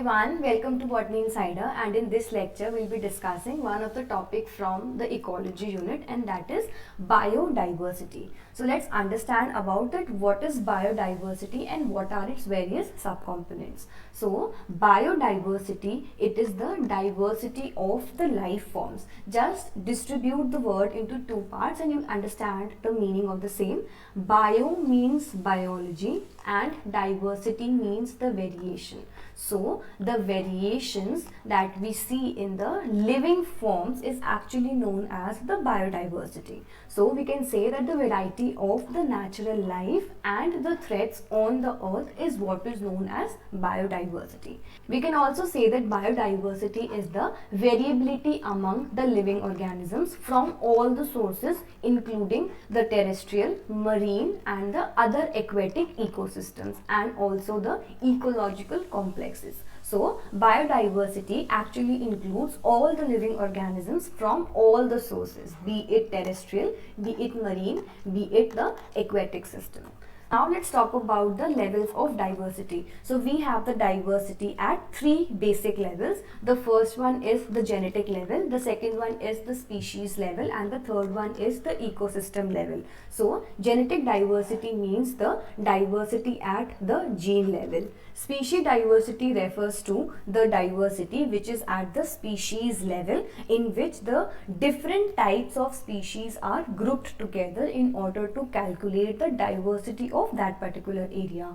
everyone, welcome to Botany Insider, and in this lecture we'll be discussing one of the topic from the ecology unit, and that is biodiversity. So let's understand about it, what is biodiversity and what are its various subcomponents. So biodiversity, it is the diversity of the life forms. Just distribute the word into two parts and you understand the meaning of the same. Bio means biology and diversity means the variation. So the variations that we see in the living forms is actually known as the biodiversity. So we can say that the variety of the natural life and the threats on the earth is what is known as biodiversity. We can also say that biodiversity is the variability among the living organisms from all the sources, including the terrestrial, marine and the other aquatic ecosystems, and also the ecological complexes. So biodiversity actually includes all the living organisms from all the sources, be it terrestrial, be it marine, be it the aquatic system. Now let's talk about the levels of diversity. So we have the diversity at three basic levels. The first one is the genetic level, the second one is the species level, and the third one is the ecosystem level. So genetic diversity means the diversity at the gene level. Species diversity refers to the diversity which is at the species level, in which the different types of species are grouped together in order to calculate the diversity of that particular area.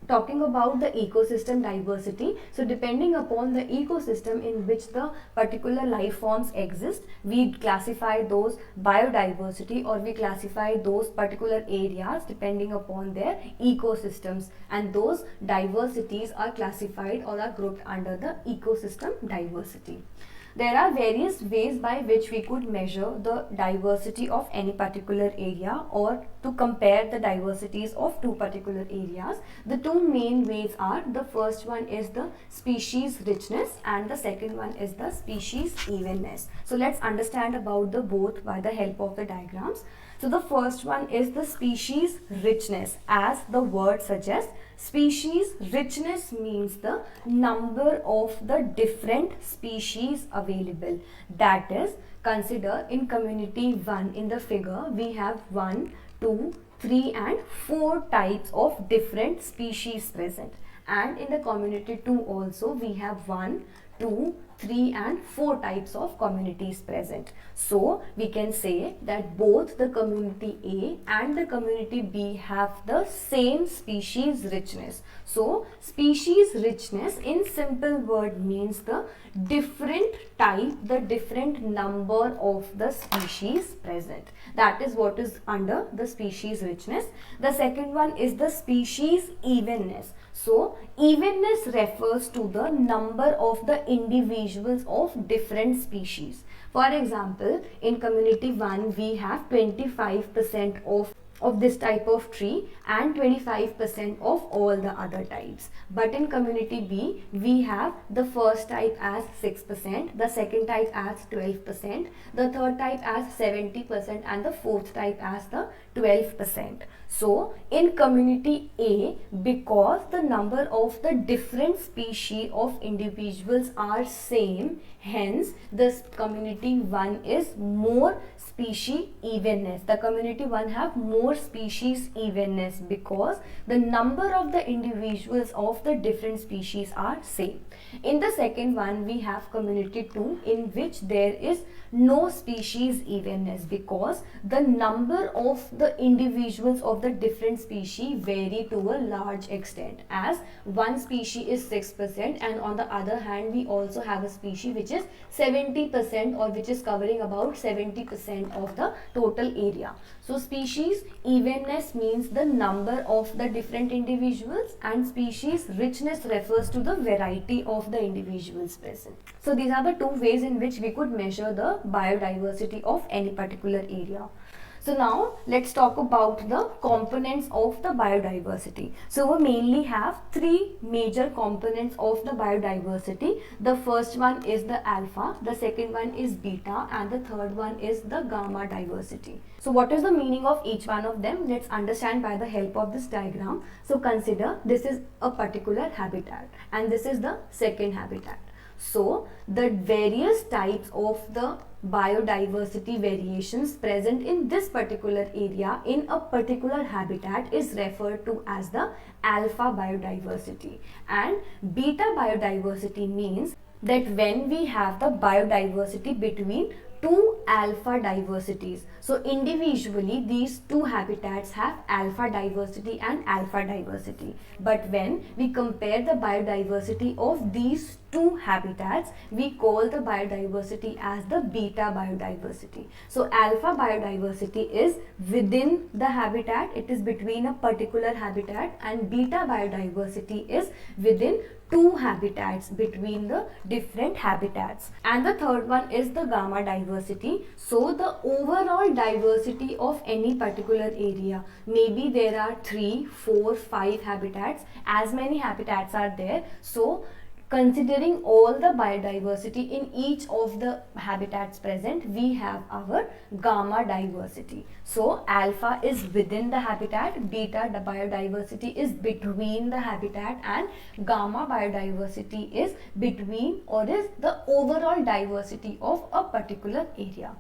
Talking about the ecosystem diversity, so depending upon the ecosystem in which the particular life forms exist, we classify those biodiversity, or we classify those particular areas depending upon their ecosystems, and those diversities are classified or are grouped under the ecosystem diversity. There are various ways by which we could measure the diversity of any particular area, or to compare the diversities of two particular areas. The two main ways are, the first one is the species richness and the second one is the species evenness. So let's understand about the both by the help of the diagrams. So the first one is the species richness. As the word suggests, species richness means the number of the different species available. That is, consider in community 1 in the figure, we have 1, 2, 3 and 4 types of different species present. And in the community 2 also we have 1, 2, 3 and 4 types of communities present. So we can say that both the community A and the community B have the same species richness. So species richness in simple word means the different type, the different number of the species present. That is what is under the species richness. The second one is the species evenness. So evenness refers to the number of the individuals of different species. For example, in community 1 we have 25% of this type of tree and 25% of all the other types. But in community B, we have the first type as 6%, the second type as 12%, the third type as 70% and the fourth type as the 12%. So in community A, because the number of the different species of individuals are same, hence this community 1 is more species evenness. The community 1 have more species evenness because the number of the individuals of the different species are same. In the second one we have community 2, in which there is no species evenness because the number of the individuals of the different species vary to a large extent, as one species is 6% and on the other hand we also have a species which is 70%, or which is covering about 70% of the total area. So species evenness means the number of the different individuals, and species richness refers to the variety of the individuals present. So these are the two ways in which we could measure the biodiversity of any particular area. So now let's talk about the components of the biodiversity. So we mainly have three major components of the biodiversity. The first one is the alpha, the second one is beta, and the third one is the gamma diversity. So what is the meaning of each one of them? Let's understand by the help of this diagram. So consider this is a particular habitat and this is the second habitat. So the various types of the biodiversity variations present in this particular area in a particular habitat is referred to as the alpha biodiversity, and beta biodiversity means that when we have the biodiversity between two alpha diversities. So individually these two habitats have alpha diversity and alpha diversity, but when we compare the biodiversity of these two habitats, we call the biodiversity as the beta biodiversity. So alpha biodiversity is within the habitat, it is between a particular habitat, and beta biodiversity is within two habitats, between the different habitats. And the third one is the gamma diversity. So the overall diversity of any particular area, maybe there are 3, 4, 5 habitats, as many habitats are there. So considering all the biodiversity in each of the habitats present, we have our gamma diversity. So alpha is within the habitat, beta the biodiversity is between the habitat, and gamma biodiversity is between or is the overall diversity of a particular area.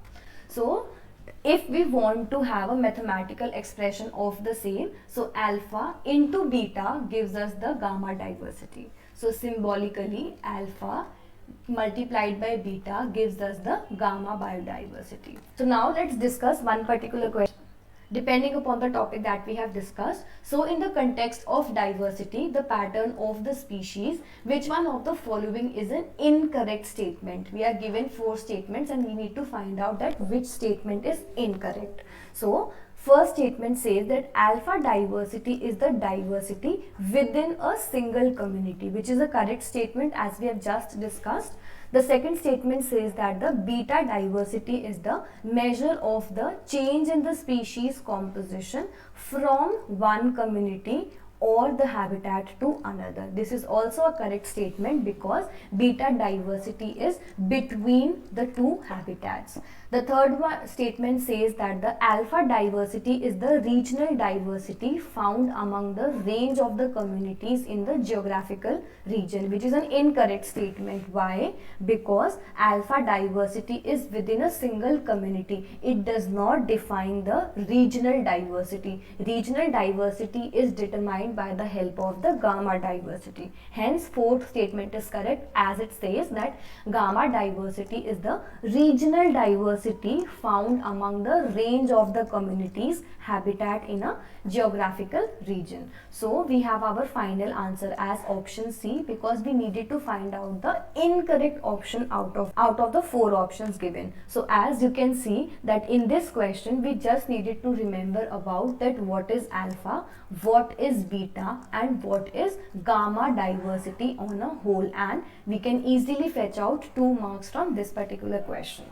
So if we want to have a mathematical expression of the same, so alpha into beta gives us the gamma diversity. So symbolically alpha multiplied by beta gives us the gamma biodiversity. So now let's discuss one particular question depending upon the topic that we have discussed. So in the context of diversity, the pattern of the species, which one of the following is an incorrect statement? We are given 4 statements and we need to find out that which statement is incorrect. So first statement says that alpha diversity is the diversity within a single community, which is a correct statement as we have just discussed. The second statement says that the beta diversity is the measure of the change in the species composition from one community or the habitat to another. This is also a correct statement because beta diversity is between the two habitats. The third statement says that the alpha diversity is the regional diversity found among the range of the communities in the geographical region, which is an incorrect statement. Why? Because alpha diversity is within a single community. It does not define the regional diversity. Regional diversity is determined by the help of the gamma diversity. Hence, fourth statement is correct as it says that gamma diversity is the regional diversity found among the range of the communities habitat in a geographical region. So we have our final answer as option C because we needed to find out the incorrect option out of the 4 options given. So as you can see that in this question we just needed to remember about that what is alpha, what is beta, and what is gamma diversity on a whole, and we can easily fetch out 2 marks from this particular question.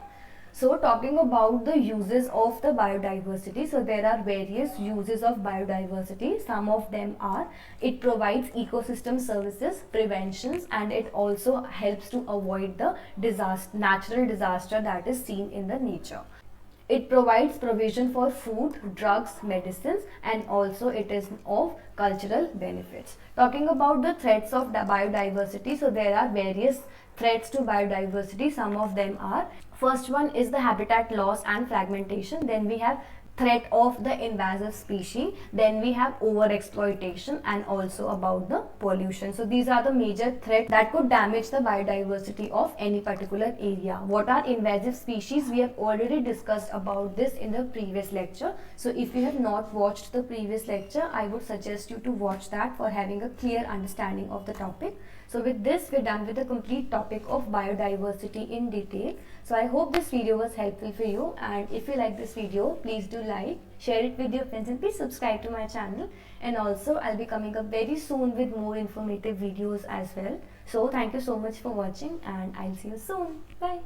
So talking about the uses of the biodiversity, so there are various uses of biodiversity. Some of them are it provides ecosystem services, preventions, and it also helps to avoid the natural disaster that is seen in the nature. It provides provision for food, drugs, medicines, and also it is of cultural benefits. Talking about the threats of the biodiversity, so there are various threats to biodiversity. Some of them are, first one is the habitat loss and fragmentation. Then we have threat of the invasive species, then we have over exploitation, and also about the pollution. So these are the major threats that could damage the biodiversity of any particular area. What are invasive species? We have already discussed about this in the previous lecture. So if you have not watched the previous lecture, I would suggest you to watch that for having a clear understanding of the topic. So with this, we're done with the complete topic of biodiversity in detail. So I hope this video was helpful for you, and if you like this video, please do like, share it with your friends, and please subscribe to my channel. And also I'll be coming up very soon with more informative videos as well. So thank you so much for watching, and I'll see you soon. Bye.